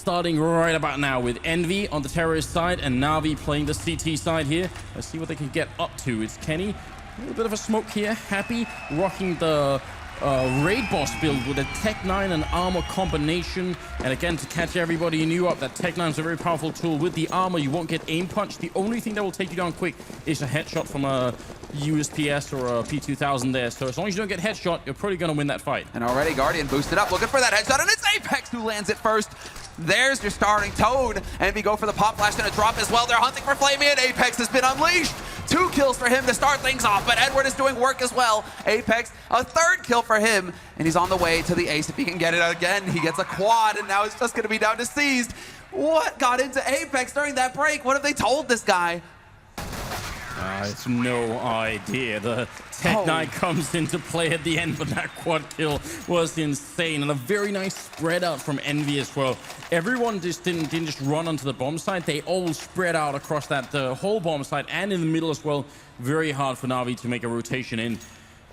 starting right about now with Envy on the terrorist side and Na'Vi playing the CT side here. Let's see what they can get up to. It's Kenny, a little bit of a smoke here. Happy rocking the raid boss build with a Tech 9 and armor combination. And again, to catch everybody new up, that Tech 9 is a very powerful tool. With the armor, you won't get aim punch. The only thing that will take you down quick is a headshot from a USPS or a P2000 there. So as long as you don't get headshot, you're probably going to win that fight. And already Guardian boosted up, looking for that headshot, and it's Apex who lands it first. There's your starting Toad, and we go for the pop flash and a drop as well. They're hunting for Flamey, and Apex has been unleashed. 2 kills for him to start things off, but Edward is doing work as well. Apex, a 3rd kill for him, and he's on the way to the ace. If he can get it again, he gets a quad, and now it's just going to be down to Seized. What got into Apex during that break? What have they told this guy? I have no idea. The Tech 9 comes into play at the end, but that quad kill was insane. And a very nice spread out from Envy as well. Everyone just didn't just run onto the bomb site. They all spread out across that whole bomb site and in the middle as well. Very hard for Na'Vi to make a rotation in.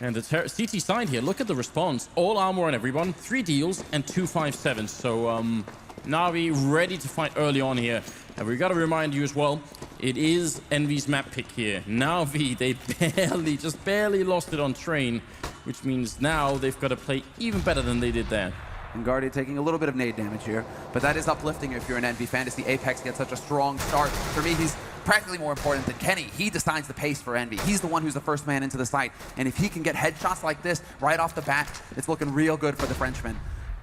And the CT side here, look at the response. All armor on everyone, 3 deals and 2 5.7s. So Na'Vi ready to fight early on here. And we got to remind you as well, it is Envy's map pick here. Na'Vi, they barely lost it on Train, which means now they've got to play even better than they did there. And Guardian taking a little bit of nade damage here, but that is uplifting if you're an Envy fan to see Apex get such a strong start. For me, he's practically more important than Kenny. He decides the pace for Envy. He's the one who's the first man into the site, and if he can get headshots like this right off the bat, it's looking real good for the Frenchman.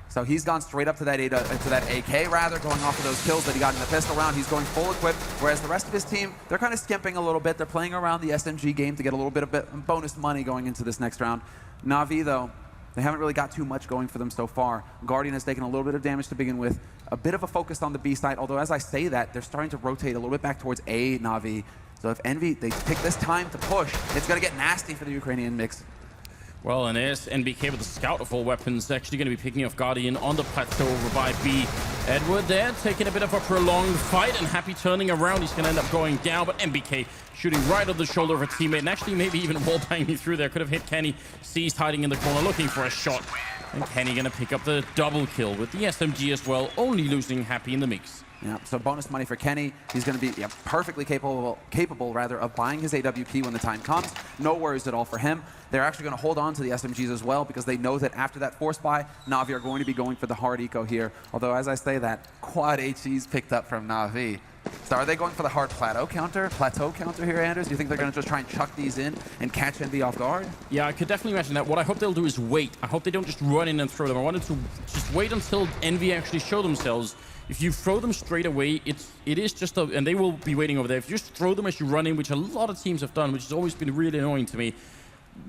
So he's gone straight up to that AK rather, going off of those kills that he got in the pistol round. He's going full equipped, whereas the rest of his team, they're kind of skimping a little bit. They're playing around the SMG game to get a little bit of bonus money going into this next round. Na'Vi, though, they haven't really got too much going for them so far. Guardian has taken a little bit of damage to begin with. A bit of a focus on the B side, although as I say that, they're starting to rotate a little bit back towards A Na'Vi. So if Envy, they pick this time to push, it's going to get nasty for the Ukrainian mix. Well, and there's NBK with the scout of all weapons, actually going to be picking off Guardian on the plateau over by B. Edward there, taking a bit of a prolonged fight, and Happy turning around. He's going to end up going down, but NBK shooting right on the shoulder of a teammate, and actually maybe even wall-banging through there. Could have hit Kenny. Seized hiding in the corner, looking for a shot. And Kenny going to pick up the double kill with the SMG as well, only losing Happy in the mix. Yeah, so bonus money for Kenny. He's going to be perfectly capable of buying his AWP when the time comes. No worries at all for him. They're actually going to hold on to the SMGs as well because they know that after that force buy, Na'Vi are going to be going for the hard eco here. Although, as I say that, quad HE's picked up from Na'Vi. So are they going for the hard plateau counter here, Anders? Do you think they're going to just try and chuck these in and catch Envy off guard? Yeah, I could definitely imagine that. What I hope they'll do is wait. I hope they don't just run in and throw them. I wanted to just wait until Envy actually show themselves. If you throw them straight away, it is just and they will be waiting over there. If you just throw them as you run in, which a lot of teams have done, which has always been really annoying to me,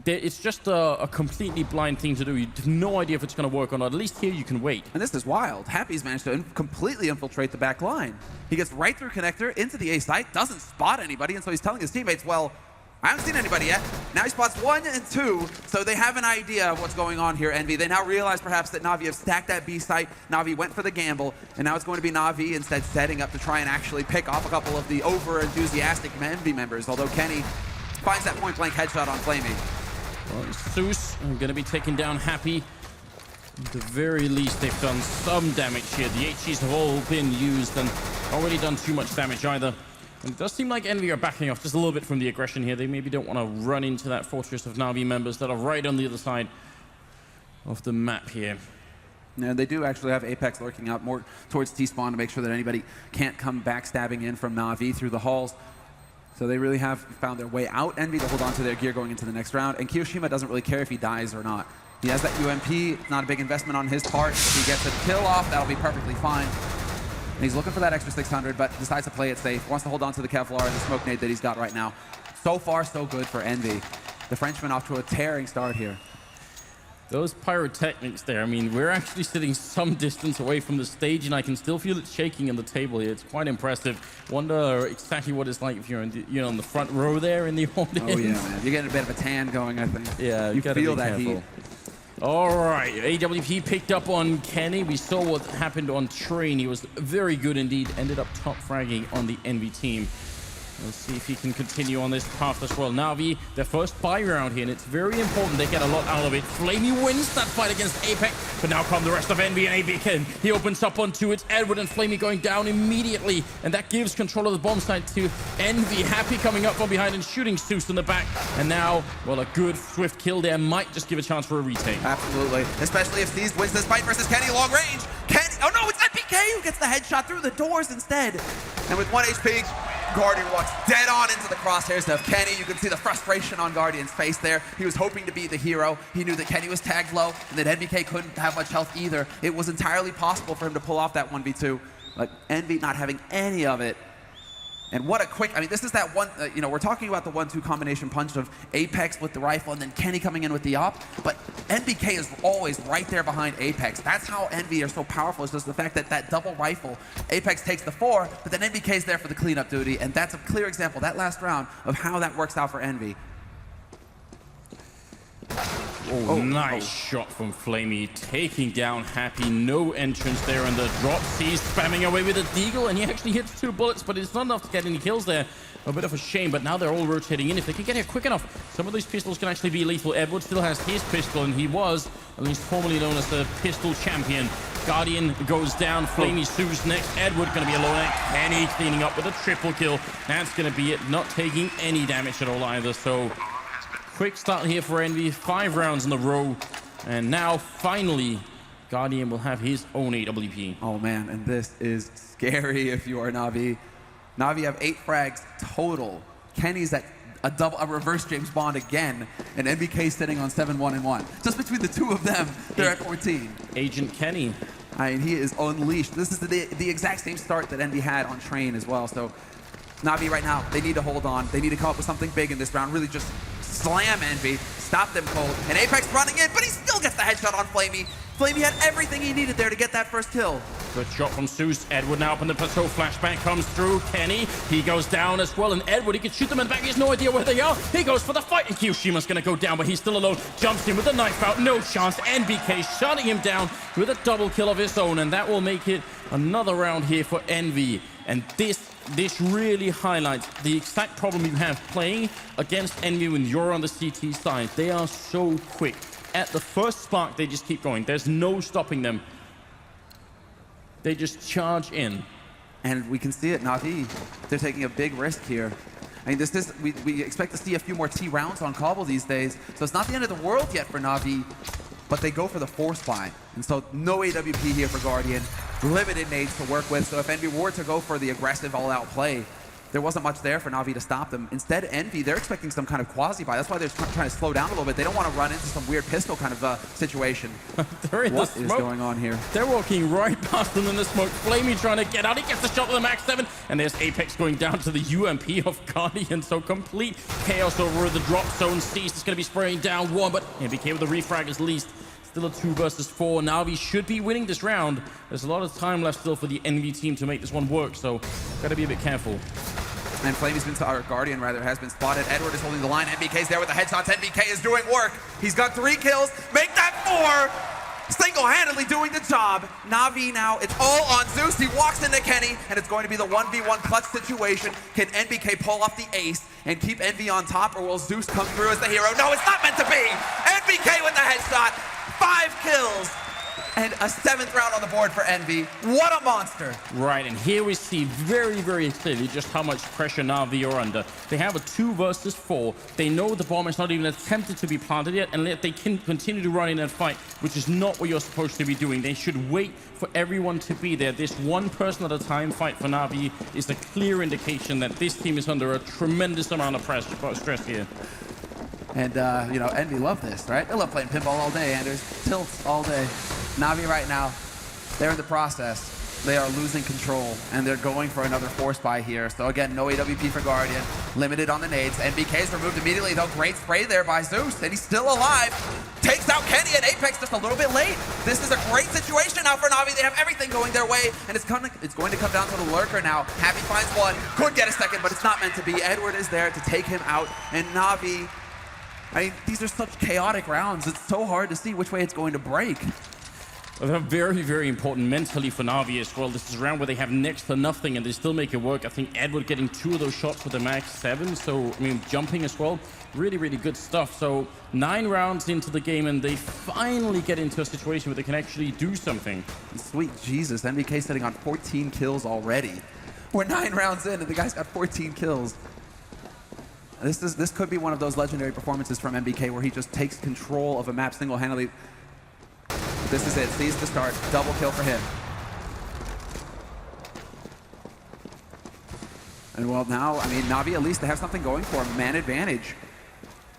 it's just a completely blind thing to do. You have no idea if it's going to work or not. At least here you can wait. And this is wild. Happy's managed to completely infiltrate the back line. He gets right through connector into the A site, doesn't spot anybody, and so he's telling his teammates, well, I haven't seen anybody yet. Now he spots 1 and 2, so they have an idea of what's going on here, Envy. They now realize perhaps that Na'Vi have stacked that B site. Na'Vi went for the gamble, and now it's going to be Na'Vi instead setting up to try and actually pick off a couple of the over-enthusiastic Envy members, although Kenny finds that point-blank headshot on Flamey. Well, Zeus going to be taking down Happy. At the very least, they've done some damage here. The HGs have all been used and already done too much damage either. And it does seem like Envy are backing off just a little bit from the aggression here. They maybe don't want to run into that fortress of Na'Vi members that are right on the other side of the map here. Yeah, they do actually have Apex lurking out more towards T-spawn to make sure that anybody can't come backstabbing in from Na'Vi through the halls. So they really have found their way out, Envy, to hold on to their gear going into the next round. And Kiyoshima doesn't really care if he dies or not. He has that UMP. It's not a big investment on his part. If he gets a kill off, that'll be perfectly fine. And he's looking for that extra 600, but decides to play it safe. Wants to hold on to the Kevlar and the smoke nade that he's got right now. So far, so good for Envy. The Frenchman off to a tearing start here. Those pyrotechnics there, I mean, we're actually sitting some distance away from the stage, and I can still feel it shaking in the table here. It's quite impressive. Wonder exactly what it's like if you're on the front row there in the audience. Oh, yeah, man. You're getting a bit of a tan going, I think. Yeah, you feel that heat. All right, AWP picked up on Kenny. We saw what happened on Train. He was very good indeed. Ended up top fragging on the Envy team. We'll see if he can continue on this path as well. Na'Vi, their first buy round here, and it's very important they get a lot out of it. Flamey wins that fight against Apex, but now come the rest of EnVy and ABK. He opens up onto it. Edward and Flamey going down immediately, and that gives control of the bomb site to EnVy. Happy coming up from behind and shooting Zeus in the back. And now, well, a good swift kill there might just give a chance for a retake. Absolutely, especially if Steez wins this fight versus Kenny long range. Kenny, oh no, it's NBK who gets the headshot through the doors instead. And with 1 HP, Guardian walks dead on into the crosshairs of Kenny. You can see the frustration on Guardian's face there. He was hoping to be the hero. He knew that Kenny was tagged low and that NBK couldn't have much health either. It was entirely possible for him to pull off that 1v2. Like, EnVy not having any of it. And what a quick, I mean, this is that one, you know, we're talking about the 1-2 combination punch of Apex with the rifle and then Kenny coming in with the op, but NBK is always right there behind Apex. That's how EnVy are so powerful, is just the fact that that double rifle, Apex takes the 4, but then NBK is there for the cleanup duty, and that's a clear example, that last round, of how that works out for EnVy. Oh, nice shot from Flamey, taking down Happy. No entrance there in the drop. He's spamming away with a deagle, and he actually hits 2 bullets, but it's not enough to get any kills there. A bit of a shame, but now they're all rotating in. If they can get here quick enough, some of these pistols can actually be lethal. Edward still has his pistol, and he was, at least formerly known as the pistol champion. Guardian goes down. Flamey Zeus next. Edward going to be alone. Kenny cleaning up with a triple kill. That's going to be it. Not taking any damage at all either, so... Quick start here for EnVy, 5 rounds in a row, and now finally Guardian will have his own AWP. Oh man, and this is scary if you are Na'Vi. Na'Vi have 8 frags total. Kenny's at a reverse James Bond again, and NBK sitting on 7-1-1. Just between the two of them, they're at 14. Agent Kenny. I mean, he is unleashed. This is the exact same start that EnVy had on Train as well. So Na'Vi right now, they need to hold on. They need to come up with something big in this round. Really just slam EnVy, stop them cold. And Apex running in, but he still gets the headshot on Flamey. Flamey had everything he needed there to get that first kill. Good shot from Zeus. Edward now up in the plateau. Flashback comes through. Kenny, he goes down as well. And Edward, he can shoot them in the back. He has no idea where they are. He goes for the fight. And Kyoshima's going to go down, but he's still alone. Jumps in with a knife out. No chance. NBK shutting him down with a double kill of his own. And that will make it another round here for EnVy. And this really highlights the exact problem you have playing against EnVy when you're on the CT side. They are so quick. At the first spark, they just keep going. There's no stopping them. They just charge in. And we can see it, Na'Vi. They're taking a big risk here. I mean, we expect to see a few more T rounds on Cobble these days, so it's not the end of the world yet for Na'Vi, but they go for the force buy. And so no AWP here for Guardian. Limited nades to work with, so if EnVy were to go for the aggressive all-out play, there wasn't much there for Na'Vi to stop them. Instead, EnVy, they're expecting some kind of quasi-buy. That's why they're trying to slow down a little bit. They don't want to run into some weird pistol kind of situation. What is going on here? They're walking right past them in the smoke. Flamey trying to get out. He gets the shot with the Max 7. And there's Apex going down to the UMP of Guardian. So complete chaos over the drop zone. Cease is going to be spraying down 1, but NBK with the refrag at least. Still a 2 versus 4. Na'Vi should be winning this round. There's a lot of time left still for the EnVy team to make this one work, so got to be a bit careful. And Flamey's been, or Guardian rather, has been spotted. Edward is holding the line. NBK's there with the headshots. NBK is doing work. He's got 3 kills. Make that 4. Single-handedly doing the job. Na'Vi now, it's all on Zeus. He walks into Kenny, and it's going to be the 1v1 clutch situation. Can NBK pull off the ace and keep EnVy on top, or will Zeus come through as the hero? No, it's not meant to be. NBK with the headshot. 5 kills and a 7th round on the board for EnVy. What a monster. Right, and here we see very, very clearly just how much pressure Na'Vi are under. They have a 2 versus 4. They know the bomb is not even attempted to be planted yet, and they can continue to run in and fight, which is not what you're supposed to be doing. They should wait for everyone to be there. This one person at a time fight for Na'Vi is a clear indication that this team is under a tremendous amount of stress here. And, you know, EnVy love this, right? They love playing pinball all day, Anders. Tilts all day. Na'Vi right now, they're in the process. They are losing control, and they're going for another force buy here. So again, no AWP for Guardian. Limited on the nades. NBK is removed immediately, though. Great spray there by Zeus, and he's still alive. Takes out Kenny and Apex just a little bit late. This is a great situation now for Na'Vi. They have everything going their way, and it's going to come down to the lurker now. Happy finds 1. Could get a second, but it's not meant to be. Edward is there to take him out, and Na'Vi, I mean, these are such chaotic rounds. It's so hard to see which way it's going to break. They're very, very important mentally for Na'Vi as well. This is a round where they have next to nothing and they still make it work. I think Edward getting 2 of those shots with the max 7. So, I mean, jumping as well. Really, really good stuff. So 9 rounds into the game and they finally get into a situation where they can actually do something. Sweet Jesus, NBK sitting on 14 kills already. We're 9 rounds in and the guy's got 14 kills. This could be one of those legendary performances from NBK where he just takes control of a map single-handedly. This is it, sees the start, double kill for him. And well now, I mean, Na'Vi at least they have something going for him, man advantage.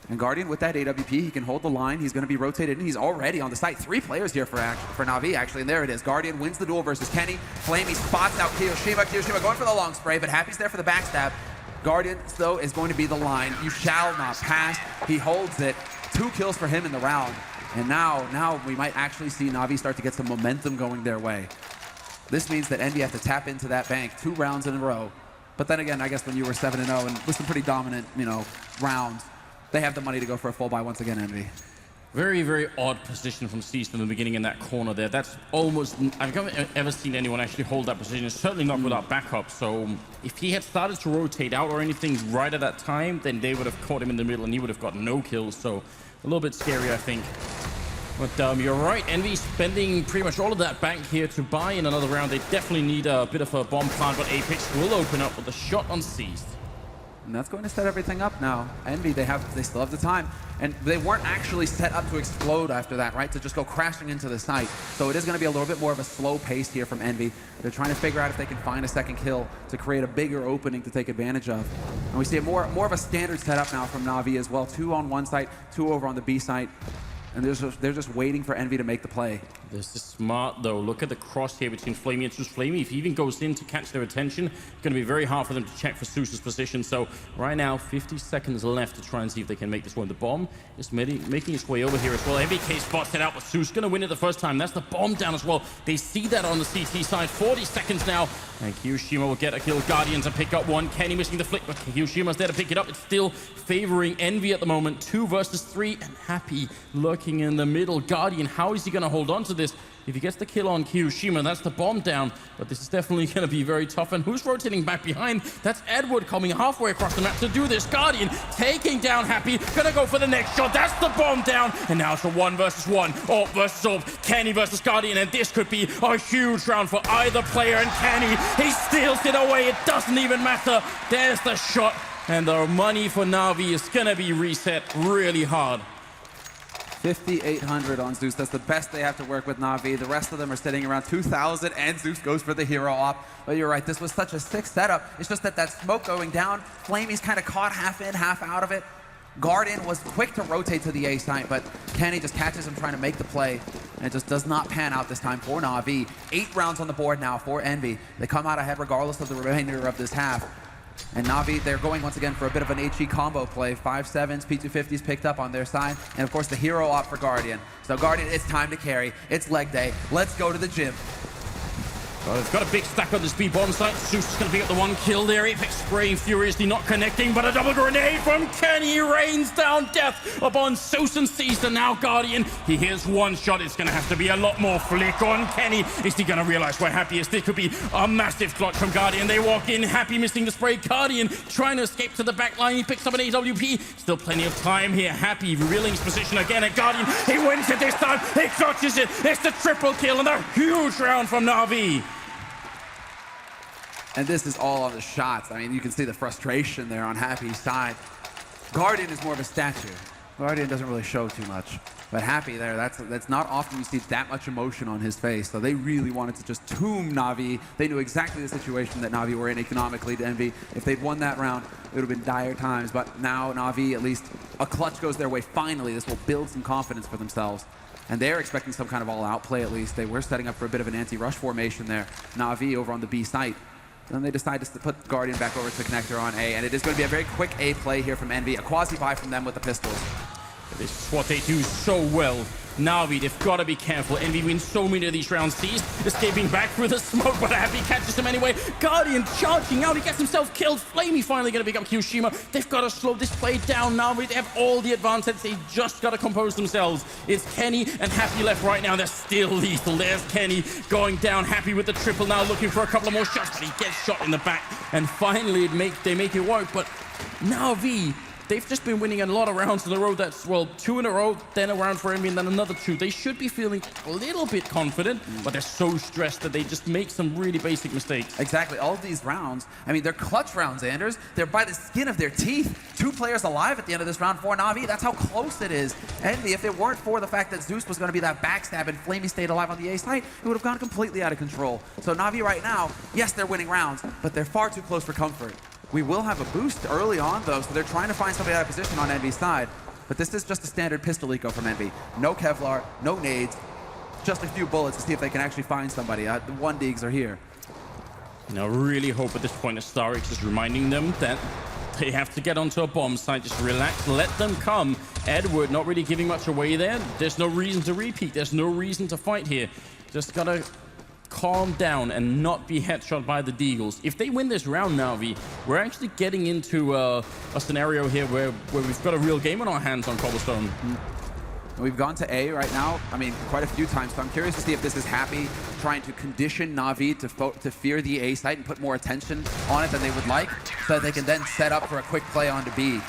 And Guardian with that AWP, he can hold the line, he's gonna be rotated in, he's already on the site. 3 players here for Na'Vi actually, and there it is. Guardian wins the duel versus Kenny. Flamey spots out Kiyoshima. Kiyoshima going for the long spray, but Happy's there for the backstab. Guardian, though, is going to be the line. You shall not pass. He holds it. 2 kills for him in the round. And now we might actually see Na'Vi start to get some momentum going their way. This means that Envy have to tap into that bank 2 rounds in a row. But then again, I guess when you were 7-0 and with some pretty dominant, rounds, they have the money to go for a full buy once again, Envy. Very, very odd position from Cease in the beginning in that corner there. That's almost, I've never ever seen anyone actually hold that position, certainly not without backup. So if he had started to rotate out or anything right at that time, then they would have caught him in the middle and he would have gotten no kills. So a little bit scary, I think. But you're right, Envy spending pretty much all of that bank here to buy in another round. They definitely need a bit of a bomb plant, but Apex will open up with a shot on Cease. And that's going to set everything up now. Envy, they still have the time. And they weren't actually set up to explode after that, right? To just go crashing into the site. So it is going to be a little bit more of a slow pace here from Envy. They're trying to figure out if they can find a second kill to create a bigger opening to take advantage of. And we see more of a standard setup now from Na'Vi as well. 2 on one site, 2 over on the B site. And they're just waiting for Envy to make the play. This is smart, though. Look at the cross here between Flamey and Zeus. Flamey, if he even goes in to catch their attention, it's going to be very hard for them to check for Zeus's position. So right now, 50 seconds left to try and see if they can make this one. The bomb is making its way over here as well. MBK spots it out, but Zeus going to win it the first time. That's the bomb down as well. They see that on the CT side. 40 seconds now, and Kiyoshima will get a kill. Guardians to pick up 1. Kenny missing the flick, but Kiyoshima's there to pick it up. It's still favoring Envy at the moment. 2 versus 3, and Happy lurking in the middle. Guardian, how is he going to hold on to this? If he gets the kill on Kiyoshima, that's the bomb down. But this is definitely going to be very tough. And who's rotating back behind? That's Edward coming halfway across the map to do this. Guardian taking down Happy. Gonna go for the next shot. That's the bomb down. And now it's a 1 versus 1. Orb versus Orb. Kenny versus Guardian. And this could be a huge round for either player. And Kenny, he steals it away. It doesn't even matter. There's the shot. And the money for Na'Vi is going to be reset really hard. 5,800 on Zeus. That's the best they have to work with Na'Vi. The rest of them are sitting around 2,000, and Zeus goes for the hero op. But you're right, this was such a sick setup. It's just that smoke going down, Flamey's kind of caught half in, half out of it. Guardian was quick to rotate to the A site, but Kenny just catches him trying to make the play, and it just does not pan out this time for Na'Vi. 8 rounds on the board now for Envy. They come out ahead regardless of the remainder of this half. And Na'Vi, they're going once again for a bit of an HE combo play. 5-7s, P250s picked up on their side. And of course the hero op for Guardian. So Guardian, it's time to carry. It's leg day. Let's go to the gym. Well, they've got a big stack on this B bomb site. Zeus is going to pick up the 1 kill there. Apex spraying furiously, not connecting, but a double grenade from Kenny rains down death upon Zeus and Cease. And now Guardian, he hears 1 shot. It's going to have to be a lot more flick on Kenny. Is he going to realize where Happy is? This could be a massive clutch from Guardian. They walk in, Happy missing the spray. Guardian trying to escape to the back line. He picks up an AWP. Still plenty of time here. Happy revealing his position again at Guardian. He wins it this time. He clutches it. It's the triple kill and a huge round from Na'Vi. And this is all on the shots. I mean, you can see the frustration there on Happy's side. Guardian is more of a statue. Guardian doesn't really show too much. But Happy there, that's not often you see that much emotion on his face. So they really wanted to just tomb Na'Vi. They knew exactly the situation that Na'Vi were in economically to Envy. If they'd won that round, it would have been dire times. But now Na'Vi, at least a clutch goes their way. Finally, this will build some confidence for themselves. And they're expecting some kind of all-out play at least. They were setting up for a bit of an anti-rush formation there. Na'Vi over on the B site. Then they decide to put Guardian back over to Connector on A, and it is going to be a very quick A play here from Envy. A quasi-buy from them with the pistols. This is what they do so well. Na'Vi, they've got to be careful. EnVy wins so many of these rounds. Seized, escaping back through the smoke, but Happy catches him anyway. Guardian charging out, he gets himself killed. Flamey finally going to pick up Kyoshima. They've got to slow this play down. Na'Vi, they have all the advantage. They just got to compose themselves. It's Kenny and Happy left right now. They're still lethal. There's Kenny going down. Happy with the triple now, looking for a couple of more shots, but he gets shot in the back. And finally, they make it work. But Na'Vi, they've just been winning a lot of rounds in a row. That's, well, 2 in a row, then a round for EnVy, and then another 2. They should be feeling a little bit confident, but they're so stressed that they just make some really basic mistakes. Exactly. All of these rounds, I mean, they're clutch rounds, Anders. They're by the skin of their teeth. 2 players alive at the end of this round for Na'Vi. That's how close it is. EnVy, if it weren't for the fact that Zeus was going to be that backstab and Flamey stayed alive on the A site, it would have gone completely out of control. So Na'Vi right now, yes, they're winning rounds, but they're far too close for comfort. We will have a boost early on, though, so they're trying to find somebody out of position on EnVy's side. But this is just a standard pistol eco from EnVy. No Kevlar, no nades, just a few bullets to see if they can actually find somebody. The 1Digs are here. Now, really hope at this point that Starix is reminding them that they have to get onto a bomb site. Just relax, let them come. Edward not really giving much away there. There's no reason to repeat. There's no reason to fight here. Just gotta calm down and not be headshot by the Deagles. If they win this round, Na'Vi, we're actually getting into a scenario here where we've got a real game on our hands on Cobblestone. We've gone to A right now, I mean, quite a few times, so I'm curious to see if this is Happy trying to condition Na'Vi to fear the A site and put more attention on it than they would like, so that they can then set up for a quick play onto B.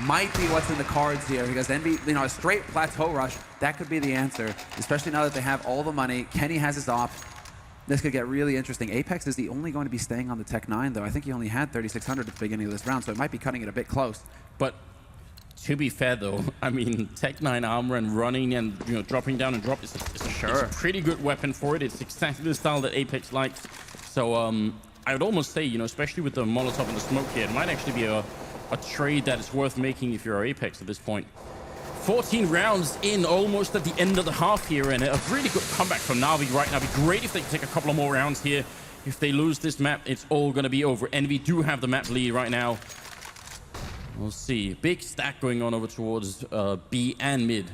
Might be what's in the cards here, because EnVy, you know, a straight plateau rush, that could be the answer, especially now that they have all the money. Kenny has his op. This could get really interesting. Apex is the only going to be staying on the Tech 9, though. I think he only had 3,600 at the beginning of this round, so it might be cutting it a bit close. But to be fair, though, I mean, Tech 9 armor and running and, you know, dropping down and drop is a pretty good weapon for it. It's exactly the style that Apex likes. So I would almost say, you know, especially with the Molotov and the smoke here, it might actually be a trade that is worth making if you're Apex at this point. 14 rounds in, almost at the end of the half here, and a really good comeback from Na'Vi right now. It'd be great if they could take a couple of more rounds here. If they lose this map, it's all going to be over. EnVy do have the map lead right now. We'll see. Big stack going on over towards B and mid.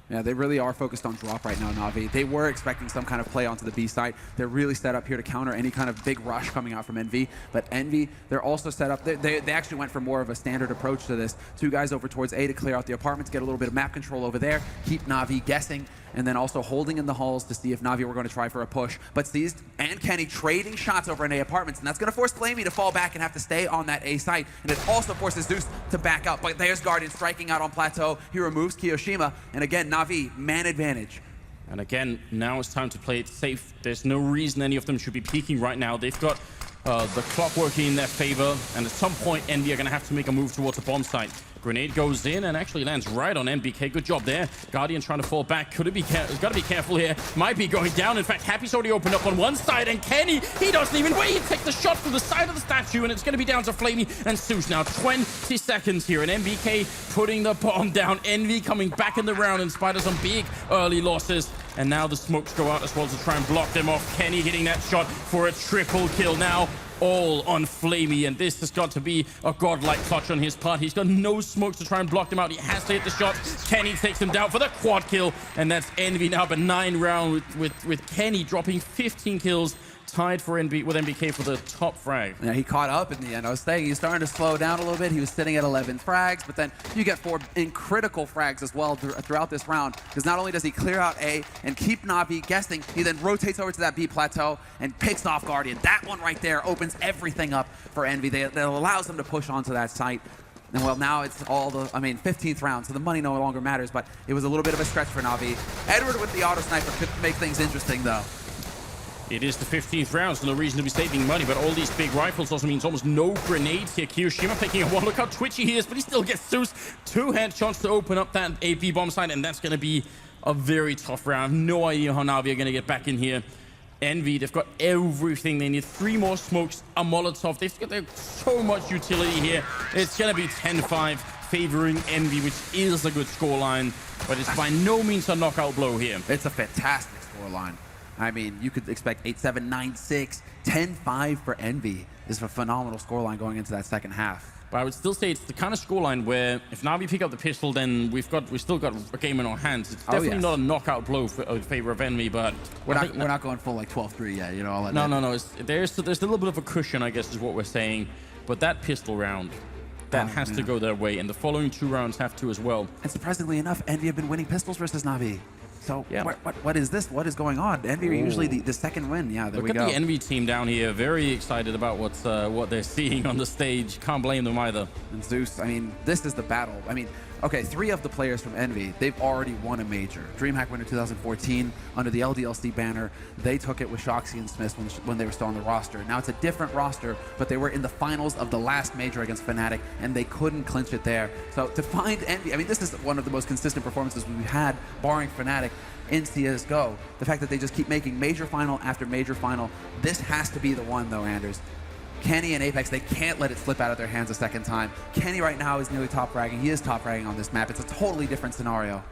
Yeah, they really are focused on drop right now, Na'Vi. They were expecting some kind of play onto the B side. They're really set up here to counter any kind of big rush coming out from EnVy. But EnVy, they're also set up. They actually went for more of a standard approach to this. 2 guys over towards A to clear out the apartments, get a little bit of map control over there, keep Na'Vi guessing, and then also holding in the halls to see if Na'Vi were going to try for a push. But Seized and Kenny trading shots over in A apartments, and that's going to force Flamey to fall back and have to stay on that A site. And it also forces Zeus to back up. But there's Guardian striking out on Plateau. He removes Kyoshima, and again, Na'Vi, man advantage. And again, now it's time to play it safe. There's no reason any of them should be peeking right now. They've got the clock working in their favor, and at some point, EnVy are going to have to make a move towards the bomb site. Grenade goes in and actually lands right on MBK. Good job there. Guardian trying to fall back. Got to be careful here. Might be going down. In fact, Happy's already opened up on one side, and Kenny, he doesn't even wait. He takes the shot from the side of the statue, and it's going to be down to Flamey and Zeus now. 20 seconds here, and MBK putting the bomb down. EnVy coming back in the round in spite of some big early losses. And now the smokes go out as well to try and block them off. Kenny hitting that shot for a triple kill now. All on Flamey, and this has got to be a godlike clutch on his part. He's got no smokes to try and block them out. He has to hit the shot. Kenny takes him down for the quad kill, and that's EnVy now, but 9 round with Kenny dropping 15 kills, tied for with MBK for the top frag. Yeah, he caught up in the end. I was saying he's starting to slow down a little bit. He was sitting at 11 frags, but then you get 4 critical frags as well throughout this round, because not only does he clear out A and keep Na'Vi guessing, he then rotates over to that B plateau and picks off Guardian. That one right there opens everything up for EnVy. That allows them to push onto that site. And well, now it's all the, 15th round, so the money no longer matters, but it was a little bit of a stretch for Na'Vi. Edward with the auto sniper could make things interesting, though. It is the 15th round, so no reason to be saving money, but all these big rifles also means almost no grenades here. Kyoshima picking up one. Look how twitchy he is, but he still gets Zeus 2 headshots to open up that AP bomb site, and that's going to be a very tough round. I have no idea how Na'Vi are going to get back in here. EnVy, they've got everything they need. 3 more smokes, a Molotov. They've got so much utility here. It's going to be 10-5 favoring EnVy, which is a good scoreline, but it's by no means a knockout blow here. It's a fantastic scoreline. I mean, you could expect 8-7, 9-6, 10-5 for EnVy. This is a phenomenal scoreline going into that second half. But I would still say it's the kind of scoreline where if Na'Vi pick up the pistol, then we've still got a game in our hands. It's definitely not a knockout blow in favor of Envy, but we're not going full like 12-3 yet. You know, no. There's a little bit of a cushion, I guess, is what we're saying. But that pistol round, that has to go their way, and the following 2 rounds have to as well. And surprisingly enough, Envy have been winning pistols versus Na'Vi. So yeah. What is this? What is going on? Envy are usually the second win. Yeah, there we go. Look at the Envy team down here. Very excited about what they're seeing on the stage. Can't blame them either. And Zeus, I mean, this is the battle. I mean, okay, 3 of the players from Envy, they've already won a major. DreamHack winner 2014 under the LDLC banner. They took it with Shoxy and Smith when they were still on the roster. Now it's a different roster, but they were in the finals of the last major against Fnatic, and they couldn't clinch it there. So to find Envy, I mean, this is one of the most consistent performances we've had, barring Fnatic, in CSGO. The fact that they just keep making major final after major final. This has to be the one, though, Anders. Kenny and Apex, they can't let it slip out of their hands a second time. Kenny right now is nearly top fragging. He is top fragging on this map. It's a totally different scenario.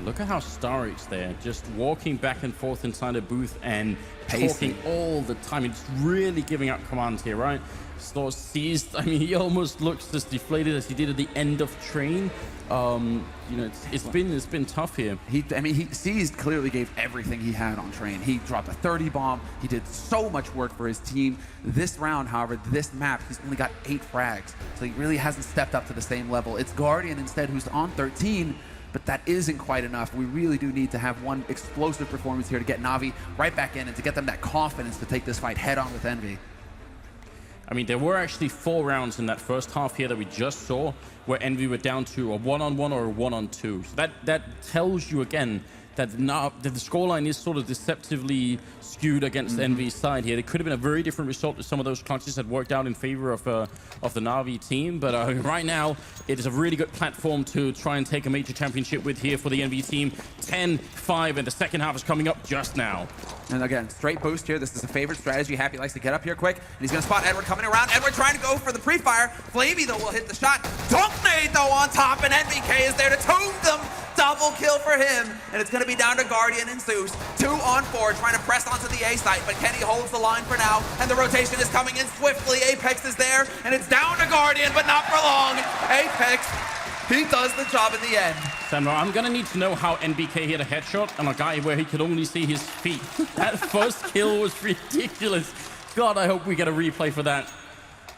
Look at how Starry's there, just walking back and forth inside a booth and talking all the time. It's really giving out commands here, right? Store seized. I mean, he almost looks as deflated as he did at the end of Train. You know, it's been tough here. He seized, clearly gave everything he had on Train. He dropped a 30 bomb. He did so much work for his team. This round, however, this map, he's only got 8 frags, so he really hasn't stepped up to the same level. It's Guardian instead who's on 13. But that isn't quite enough. We really do need to have one explosive performance here to get Na'Vi right back in and to get them that confidence to take this fight head on with Envy. I mean, there were actually 4 rounds in that first half here that we just saw where Envy were down to a 1-on-1 or a 1-on-2. So that tells you again that the scoreline is sort of deceptively skewed against Envy's side here. It could have been a very different result if some of those clutches had worked out in favor of the Na'Vi team. But right now, it is a really good platform to try and take a major championship with here for the Envy team. 10-5, and the second half is coming up just now. And again, straight boost here. This is a favorite strategy. Happy likes to get up here quick. And he's going to spot Edward coming around. Edward trying to go for the pre-fire. Flamey, though, will hit the shot. Dunk nade, though, on top. And NBK is there to tomb them. Double kill for him. And it's going to be down to Guardian and Zeus. 2-on-4, trying to press onto the A site. But Kenny holds the line for now. And the rotation is coming in swiftly. Apex is there. And it's down to Guardian, but not for long. Apex, he does the job in the end. Sandro, I'm going to need to know how NBK hit a headshot on a guy where he could only see his feet. That first kill was ridiculous. God, I hope we get a replay for that.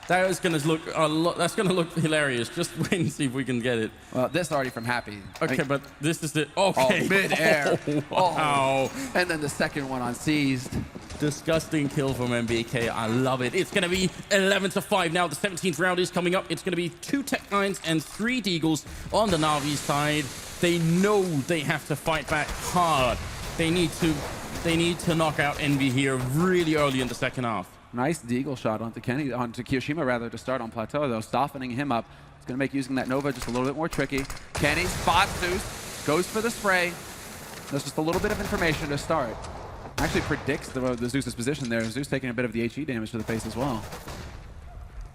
That is going to look a lot. That's going to look hilarious. Just wait and see if we can get it. Well, this already from Happy. Okay, but this is the okay. Oh, mid-air. Oh, wow. Oh. And then the second one on seized. Disgusting kill from MBK. I love it. It's going to be 11-5 now. The 17th round is coming up. It's going to be 2 Tech-9s and 3 Deagles on the Na'Vi side. They know they have to fight back hard. They need to knock out Envy here really early in the second half. Nice Deagle shot onto Kiyoshima rather to start on Plateau, though, softening him up. It's going to make using that Nova just a little bit more tricky. Kenny spots Zeus, goes for the spray. That's just a little bit of information to start. Actually predicts the Zeus's position there. Zeus taking a bit of the HE damage to the face as well.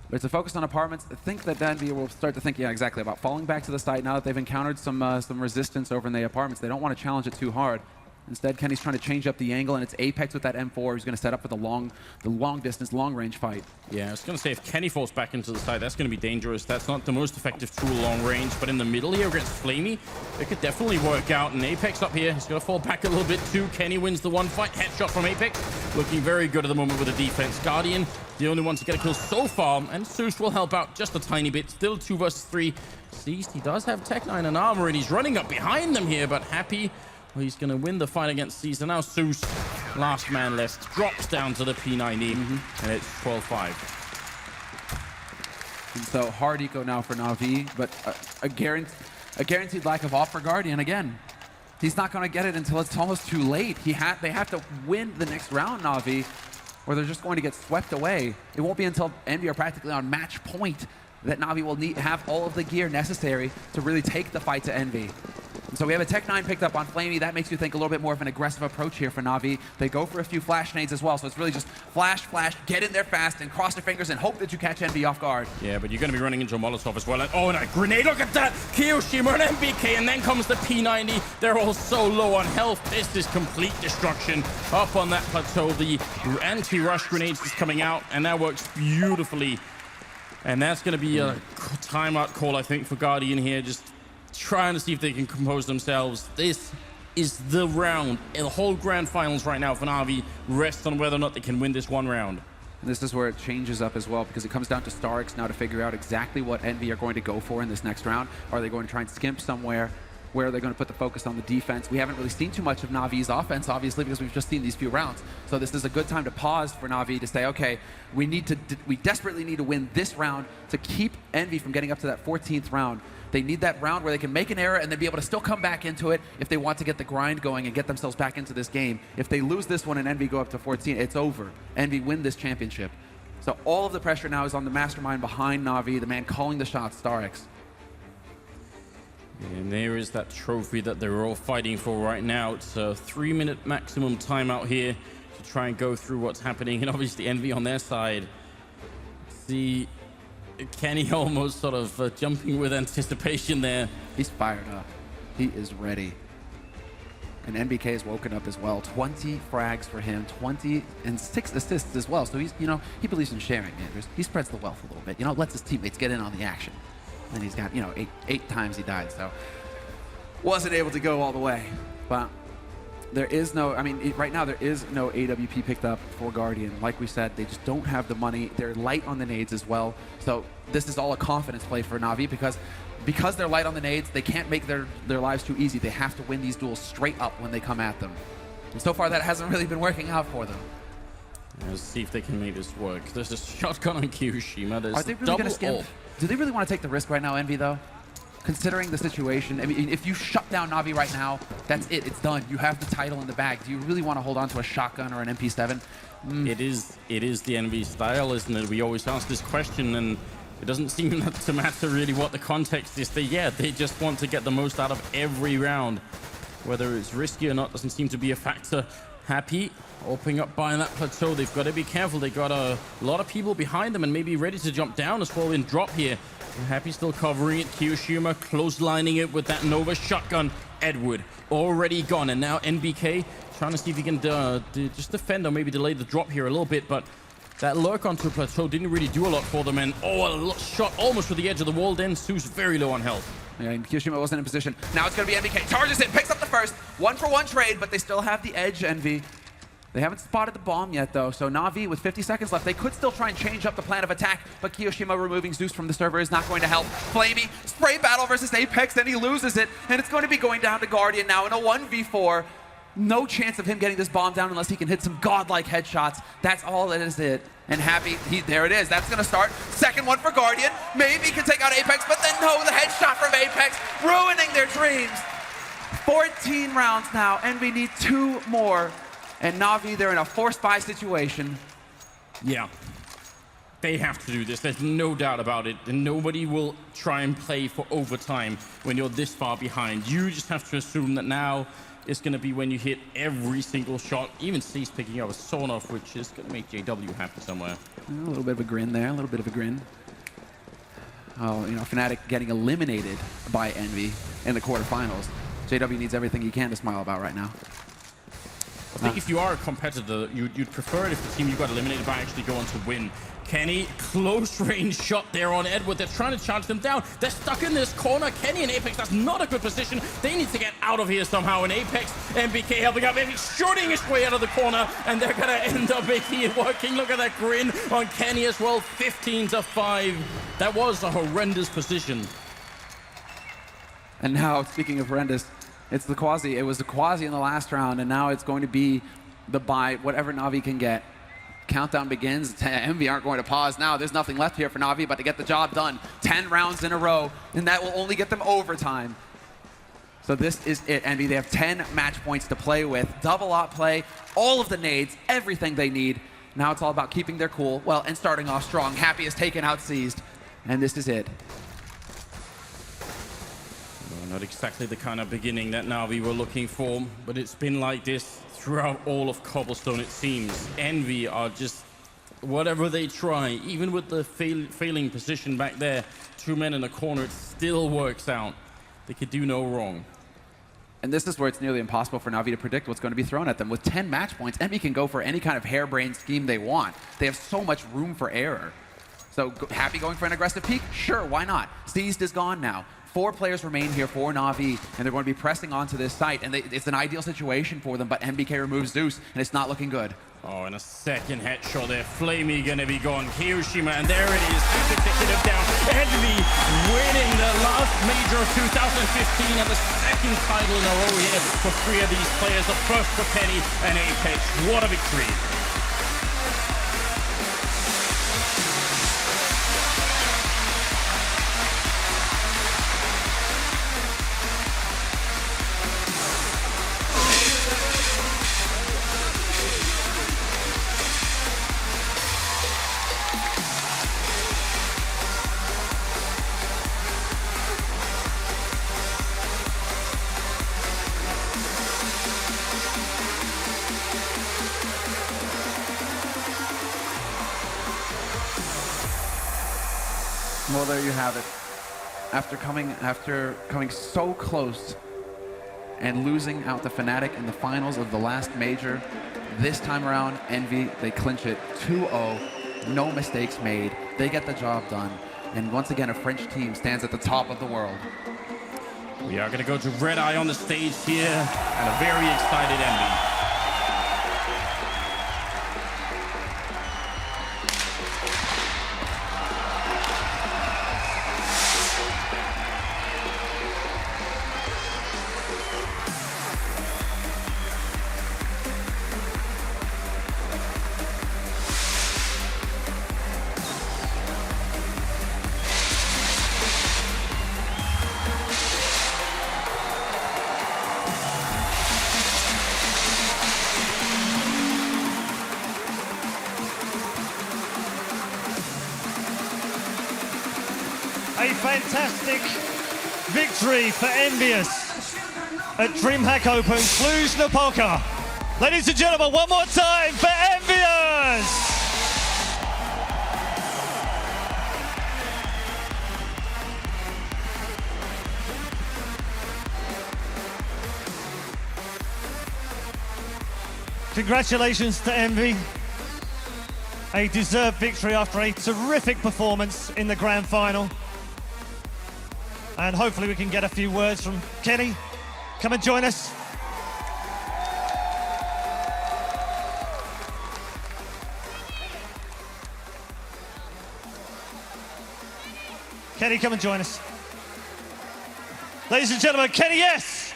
But it's a focus on apartments. I think that Envy will start to think, yeah, exactly, about falling back to the site now that they've encountered some resistance over in the apartments. They don't want to challenge it too hard. Instead, Kenny's trying to change up the angle, and it's Apex with that M4 who's going to set up for the long distance, long range fight. Yeah, I was going to say, if Kenny falls back into the side, that's going to be dangerous. That's not the most effective tool long range, but in the middle here against Flamey, it could definitely work out. And Apex up here, he's going to fall back a little bit too. Kenny wins the one fight. Headshot from Apex, looking very good at the moment with the defense. Guardian, the only one to get a kill so far, and Zeus will help out just a tiny bit. Still 2 versus 3. Seized, he does have Tech-9 and armor, and he's running up behind them here, but Happy, well, he's going to win the fight against Caesar. Now Zeus, last man left, drops down to the P90, and it's 12-5. So hard eco now for Na'Vi, but a guaranteed lack of off for Guardian again. He's not going to get it until it's almost too late. They have to win the next round, Na'Vi, or they're just going to get swept away. It won't be until Envy are practically on match point that Na'Vi will have all of the gear necessary to really take the fight to Envy. And so we have a Tech-9 picked up on Flamey. That makes you think a little bit more of an aggressive approach here for Na'Vi. They go for a few flash nades as well, so it's really just flash, get in there fast, and cross your fingers and hope that you catch Envy off guard. Yeah, but you're going to be running into a Molotov as well. And, oh, and a grenade, look at that! Kiyoshima and MBK, and then comes the P90. They're all so low on health. This is complete destruction up on that plateau. The anti-rush grenades is coming out, and that works beautifully. And that's going to be a timeout call, I think, for Guardian here. Just trying to see if they can compose themselves. This is the round. The whole grand finals right now for Na'Vi rests on whether or not they can win this one round. And this is where it changes up as well, because it comes down to Starix now to figure out exactly what EnVy are going to go for in this next round. Are they going to try and skimp somewhere? Where are they going to put the focus on the defense? We haven't really seen too much of Navi's offense, obviously, because we've just seen these few rounds. So this is a good time to pause for Na'Vi to say, okay, we desperately need to win this round to keep EnVy from getting up to that 14th round. They need that round where they can make an error and then be able to still come back into it if they want to get the grind going and get themselves back into this game. If they lose this one and EnVy go up to 14, it's over. EnVy win this championship. So all of the pressure now is on the mastermind behind Na'Vi, the man calling the shots, Starix. And there is that trophy that they're all fighting for right now. It's a 3-minute maximum timeout here to try and go through what's happening. And obviously EnVy on their side. See Kenny almost sort of jumping with anticipation there. He's fired up. He is ready. And NBK has woken up as well. 20 frags for him, 20 and 6 assists as well. So he's, he believes in sharing, Anders. He spreads the wealth a little bit. Lets his teammates get in on the action. And he's got, eight times he died. So wasn't able to go all the way. But there is no, right now there is no AWP picked up for Guardian. Like we said, they just don't have the money. They're light on the nades as well. So this is all a confidence play for Na'Vi because they're light on the nades, they can't make their lives too easy. They have to win these duels straight up when they come at them. And so far that hasn't really been working out for them. Let's see if they can make this work. There's a shotgun on Kyoshima. There's Are they really going to skip? ult. Do they really want to take the risk right now, EnVy, though? Considering the situation, if you shut down Na'Vi right now, that's it. It's done. You have the title in the bag. Do you really want to hold on to a shotgun or an MP7? It is the EnVy style, isn't it? We always ask this question, and it doesn't seem to matter really what the context is. They just want to get the most out of every round. Whether it's risky or not doesn't seem to be a factor. Happy opening up by that plateau. They've got to be careful. They've got a lot of people behind them and maybe ready to jump down as well in drop here. Happy still covering it. Kyoshima close-lining it with that Nova shotgun. Edward already gone. And now NBK trying to see if he can just defend or maybe delay the drop here a little bit. But that lurk onto a plateau didn't really do a lot for them. And a shot almost with the edge of the wall. Then Su's very low on health. Yeah, and Kyoshima wasn't in position. Now it's going to be NBK. Charges in, picks up the first. 1-for-1 trade, but they still have the edge, EnVy. They haven't spotted the bomb yet, though, so Na'Vi, with 50 seconds left, they could still try and change up the plan of attack, but Kyoshima removing Zeus from the server is not going to help. Flamey, spray battle versus Apex, then he loses it, and it's going to be going down to Guardian now in a 1v4. No chance of him getting this bomb down unless he can hit some godlike headshots. That's all that is it. And Happy, there it is. That's going to start. Second one for Guardian. Maybe he can take out Apex, but then no, the headshot from Apex, ruining their dreams. 14 rounds now. EnVy need 2 more. And Na'Vi, they're in a forced buy situation. Yeah. They have to do this. There's no doubt about it. And nobody will try and play for overtime when you're this far behind. You just have to assume that now it's going to be when you hit every single shot. Even C's picking up a sawn-off, which is going to make JW happy somewhere. A little bit of a grin there. A little bit of a grin. Oh, Fnatic getting eliminated by EnVy in the quarterfinals. JW needs everything he can to smile about right now. I think if you are a competitor, you'd prefer it if the team you got eliminated by actually go on to win. Kenny, close range shot there on Edward. They're trying to charge them down. They're stuck in this corner. Kenny and Apex, that's not a good position. They need to get out of here somehow. And Apex, NBK helping out. Apex shooting his way out of the corner. And they're going to end up making it working. Look at that grin on Kenny as well. 15-5. That was a horrendous position. And now, speaking of horrendous, it's the Quasi. It was the Quasi in the last round, and now it's going to be the buy, whatever Na'Vi can get. Countdown begins. EnVy aren't going to pause now. There's nothing left here for Na'Vi but to get the job done. 10 rounds in a row, and that will only get them overtime. So this is it, EnVy. They have 10 match points to play with. Double op play, all of the nades, everything they need. Now it's all about keeping their cool, well, and starting off strong. Happy is taken out seized, and this is it. Not exactly the kind of beginning that Na'Vi were looking for, but it's been like this throughout all of Cobblestone, it seems. EnVy are just, whatever they try, even with the failing position back there, 2 men in a corner, it still works out. They could do no wrong. And this is where it's nearly impossible for Na'Vi to predict what's going to be thrown at them. With 10 match points, EnVy can go for any kind of harebrained scheme they want. They have so much room for error. So happy going for an aggressive peek? Sure, why not? Seized is gone now. 4 players remain here for Na'Vi, and they're going to be pressing onto this site, and it's an ideal situation for them, but MBK removes Zeus, and it's not looking good. Oh, and a second headshot there. Flamey gonna be gone. Hiroshima, and there it is. Executive down. EnVy winning the last major of 2015 and the second title in a row here for 3 of these players. The first for Kenny and Apex. What a victory. Well, there you have it. After coming so close and losing out to Fnatic in the finals of the last major, this time around, EnVy, they clinch it 2-0. No mistakes made. They get the job done. And once again, a French team stands at the top of the world. We are going to go to Red Eye on the stage here, and a very excited EnVy. A fantastic victory for EnVyUs at DreamHack Open Cluj-Napoca. Ladies and gentlemen, one more time for EnVyUs! Congratulations to EnVy. A deserved victory after a terrific performance in the grand final. And hopefully we can get a few words from Kenny. Come and join us. Kenny, come and join us. Ladies and gentlemen, Kenny, yes!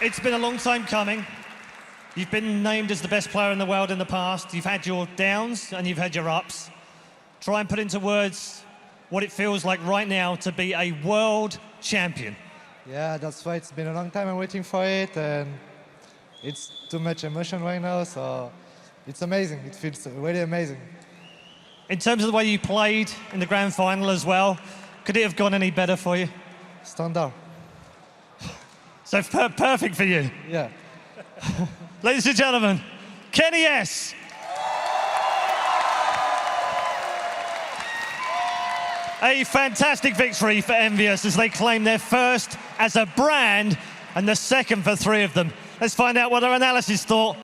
It's been a long time coming. You've been named as the best player in the world in the past. You've had your downs and you've had your ups. Try and put into words what it feels like right now to be a world champion. Yeah, that's why it's been a long time I'm waiting for it, and it's too much emotion right now, so it's amazing. It feels really amazing. In terms of the way you played in the grand final as well, could it have gone any better for you? Standard. So perfect for you. Yeah. Ladies and gentlemen, Kenny S. A fantastic victory for EnVyUs as they claim their first as a brand and the second for 3 of them. Let's find out what our analysis thought.